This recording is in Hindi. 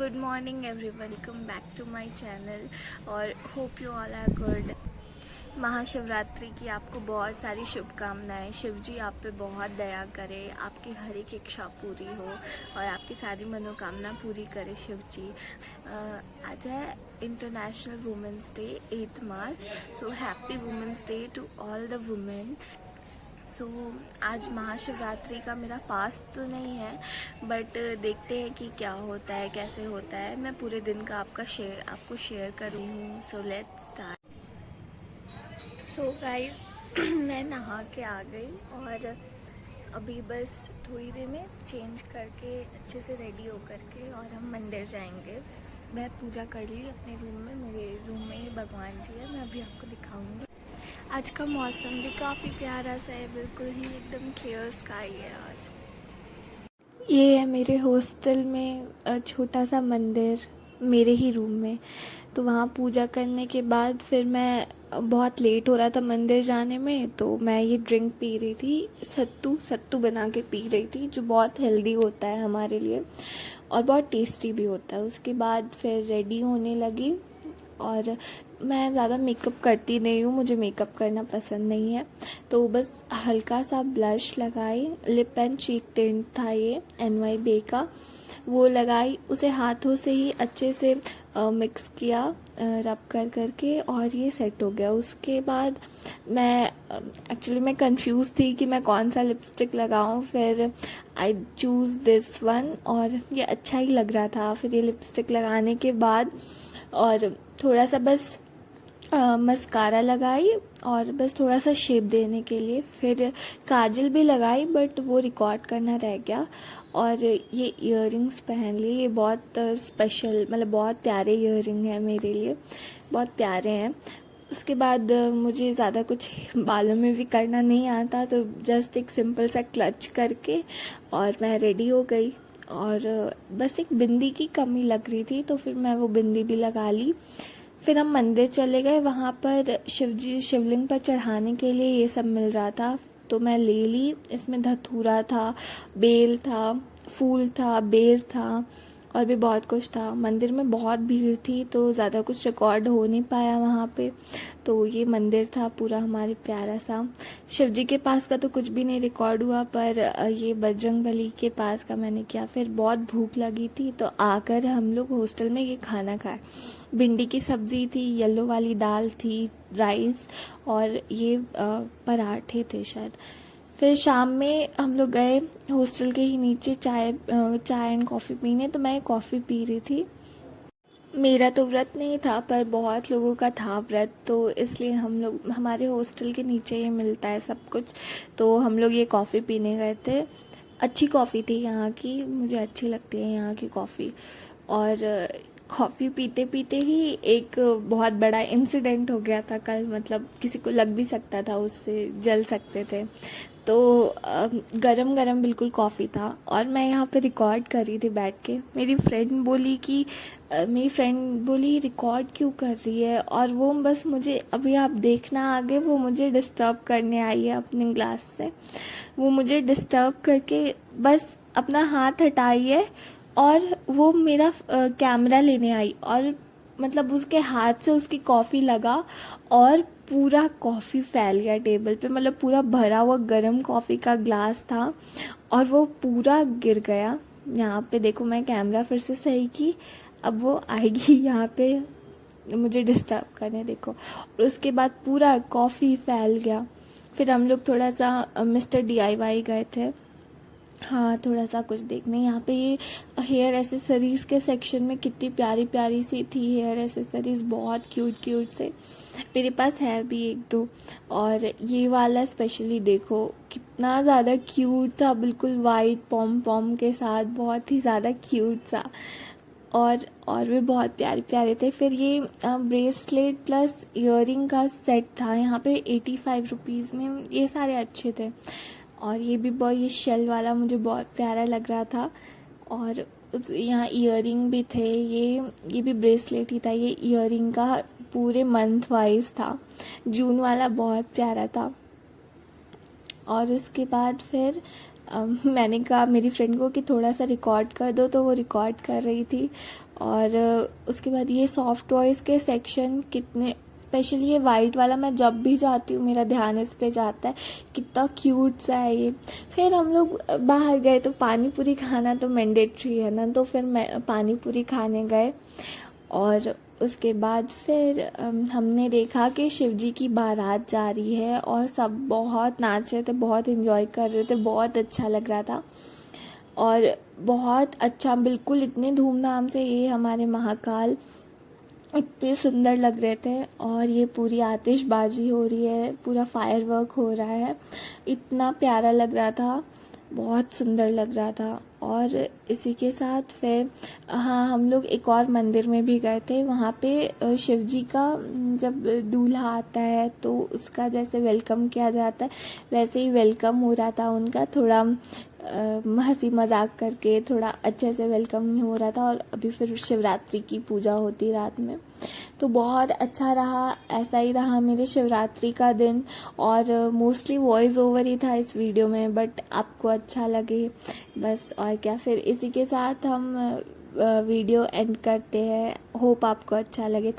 Good morning everyone, welcome back to my channel और hope you all are good. Mahashivratri की आपको बहुत सारी शुभकामनाएं। शिव जी आप पे बहुत दया करे, आपकी हर एक इच्छा पूरी हो और आपकी सारी मनोकामना पूरी करे शिव जी। आज है international women's day 8 March. So happy women's day to all the women. आज महाशिवरात्रि का मेरा फास्ट तो नहीं है, बट देखते हैं कि क्या होता है, कैसे होता है। मैं पूरे दिन का आपको शेयर करूँ हूँ। So let's start. So guys मैं नहा के आ गई और अभी बस थोड़ी देर में चेंज करके अच्छे से रेडी हो करके और हम मंदिर जाएंगे। मैं पूजा कर ली अपने रूम में, मेरे रूम में ही भगवान जी है, मैं अभी आपको दिखाऊंगी। आज का मौसम भी काफ़ी प्यारा सा है, बिल्कुल ही एकदम क्लियर स्काई है आज। ये है मेरे हॉस्टल में छोटा सा मंदिर, मेरे ही रूम में। तो वहाँ पूजा करने के बाद फिर मैं बहुत लेट हो रहा था मंदिर जाने में, तो मैं ये ड्रिंक पी रही थी, सत्तू बना के पी रही थी, जो बहुत हेल्दी होता है हमारे लिए और बहुत टेस्टी भी होता है। उसके बाद फिर रेडी होने लगी और मैं ज़्यादा मेकअप करती नहीं हूँ, मुझे मेकअप करना पसंद नहीं है। तो बस हल्का सा ब्लश लगाई, लिप एंड चीक टिंट था ये NYBE का, वो लगाई, उसे हाथों से ही अच्छे से मिक्स किया, रब करके और ये सेट हो गया। उसके बाद मैं कंफ्यूज थी कि मैं कौन सा लिपस्टिक लगाऊं, फिर आई चूज़ दिस वन और ये अच्छा ही लग रहा था। फिर ये लिपस्टिक लगाने के बाद और थोड़ा सा बस मस्कारा लगाई और बस थोड़ा सा शेप देने के लिए, फिर काजल भी लगाई बट वो रिकॉर्ड करना रह गया। और ये इयररिंग्स पहन ली, ये बहुत स्पेशल, मतलब बहुत प्यारे इयररिंग है मेरे लिए, बहुत प्यारे हैं। उसके बाद मुझे ज़्यादा कुछ बालों में भी करना नहीं आता, तो जस्ट एक सिंपल सा क्लच करके और मैं रेडी हो गई। और बस एक बिंदी की कमी लग रही थी, तो फिर मैं वो बिंदी भी लगा ली। फिर हम मंदिर चले गए, वहाँ पर शिवलिंग पर चढ़ाने के लिए ये सब मिल रहा था, तो मैं ले ली। इसमें धतूरा था, बेल था, फूल था, बेर था और भी बहुत कुछ था। मंदिर में बहुत भीड़ थी तो ज़्यादा कुछ रिकॉर्ड हो नहीं पाया वहाँ पे। तो ये मंदिर था पूरा हमारे प्यारा सा। शिव जी के पास का तो कुछ भी नहीं रिकॉर्ड हुआ, पर ये बजरंगबली के पास का मैंने किया। फिर बहुत भूख लगी थी तो आकर हम लोग हॉस्टल में ये खाना खाए। भिंडी की सब्ज़ी थी, येलो वाली दाल थी, राइस और ये पराठे थे शायद। फिर शाम में हम लोग गए हॉस्टल के ही नीचे चाय एंड कॉफ़ी पीने, तो मैं कॉफ़ी पी रही थी। मेरा तो व्रत नहीं था पर बहुत लोगों का था व्रत, तो इसलिए हम लोग, हमारे हॉस्टल के नीचे ही मिलता है सब कुछ, तो हम लोग ये कॉफ़ी पीने गए थे। अच्छी कॉफ़ी थी यहाँ की, मुझे अच्छी लगती है यहाँ की कॉफ़ी। और कॉफ़ी पीते पीते ही एक बहुत बड़ा इंसिडेंट हो गया था कल, मतलब किसी को लग भी सकता था, उससे जल सकते थे। तो गरम गरम बिल्कुल कॉफ़ी था और मैं यहाँ पे रिकॉर्ड कर रही थी बैठ के। मेरी फ्रेंड बोली रिकॉर्ड क्यों कर रही है, और वो बस मुझे, अभी आप देखना आगे, वो मुझे डिस्टर्ब करने आई है अपने ग्लास से। वो मुझे डिस्टर्ब करके बस अपना हाथ हटाई है और वो मेरा कैमरा लेने आई और मतलब उसके हाथ से उसकी कॉफ़ी लगा और पूरा कॉफ़ी फैल गया टेबल पे, मतलब पूरा भरा हुआ गर्म कॉफ़ी का ग्लास था और वो पूरा गिर गया। यहाँ पे देखो, मैं कैमरा फिर से सही की, अब वो आएगी यहाँ पे मुझे डिस्टर्ब करने, देखो। और उसके बाद पूरा कॉफ़ी फैल गया। फिर हम लोग थोड़ा सा मिस्टर DIY गए थे, हाँ, थोड़ा सा कुछ देखने। यहाँ पे ये हेयर एसेसरीज़ के सेक्शन में कितनी प्यारी प्यारी सी थी हेयर एसेसरीज़, बहुत क्यूट से। मेरे पास है भी एक दो, और ये वाला स्पेशली देखो कितना ज़्यादा क्यूट था, बिल्कुल वाइट पॉम के साथ, बहुत ही ज़्यादा क्यूट सा। और भी बहुत प्यारे प्यारे थे। फिर ये ब्रेसलेट प्लस इयररिंग का सेट था यहाँ पे 85 रुपीज़ में, ये सारे अच्छे थे। और ये भी बहुत, ये शेल वाला मुझे बहुत प्यारा लग रहा था। और यहाँ इयररिंग भी थे, ये भी ब्रेसलेट ही था, ये इयररिंग का पूरे मंथ वाइज था। जून वाला बहुत प्यारा था। और उसके बाद फिर मैंने कहा मेरी फ्रेंड को कि थोड़ा सा रिकॉर्ड कर दो, तो वो रिकॉर्ड कर रही थी। और उसके बाद ये सॉफ्ट टॉयज़ के सेक्शन कितने, स्पेशली ये वाइट वाला, मैं जब भी जाती हूँ मेरा ध्यान इस पे जाता है, कितना क्यूट सा है ये। फिर हम लोग बाहर गए तो पानी पूरी खाना तो मैंडेटरी है ना, तो फिर मैं पानी पूरी खाने गए। और उसके बाद फिर हमने देखा कि शिव जी की बारात जा रही है और सब बहुत नाच रहे थे, बहुत एंजॉय कर रहे थे, बहुत अच्छा लग रहा था। और बहुत अच्छा, बिल्कुल इतने धूमधाम से ये हमारे महाकाल इतने सुंदर लग रहे थे। और ये पूरी आतिशबाजी हो रही है, पूरा फायर वर्क हो रहा है, इतना प्यारा लग रहा था, बहुत सुंदर लग रहा था। और इसी के साथ फिर हाँ, हम लोग एक और मंदिर में भी गए थे। वहाँ पे शिव जी का जब दूल्हा आता है तो उसका जैसे वेलकम किया जाता है, वैसे ही वेलकम हो रहा था उनका, थोड़ा हंसी मजाक करके थोड़ा अच्छे से वेलकम हो रहा था। और अभी फिर शिवरात्रि की पूजा होती रात में, तो बहुत अच्छा रहा। ऐसा ही रहा मेरे शिवरात्रि का दिन। और मोस्टली वॉइस ओवर ही था इस वीडियो में, बट आपको अच्छा लगे बस, और क्या। फिर इसी के साथ हम वीडियो एंड करते हैं। होप आपको अच्छा लगे।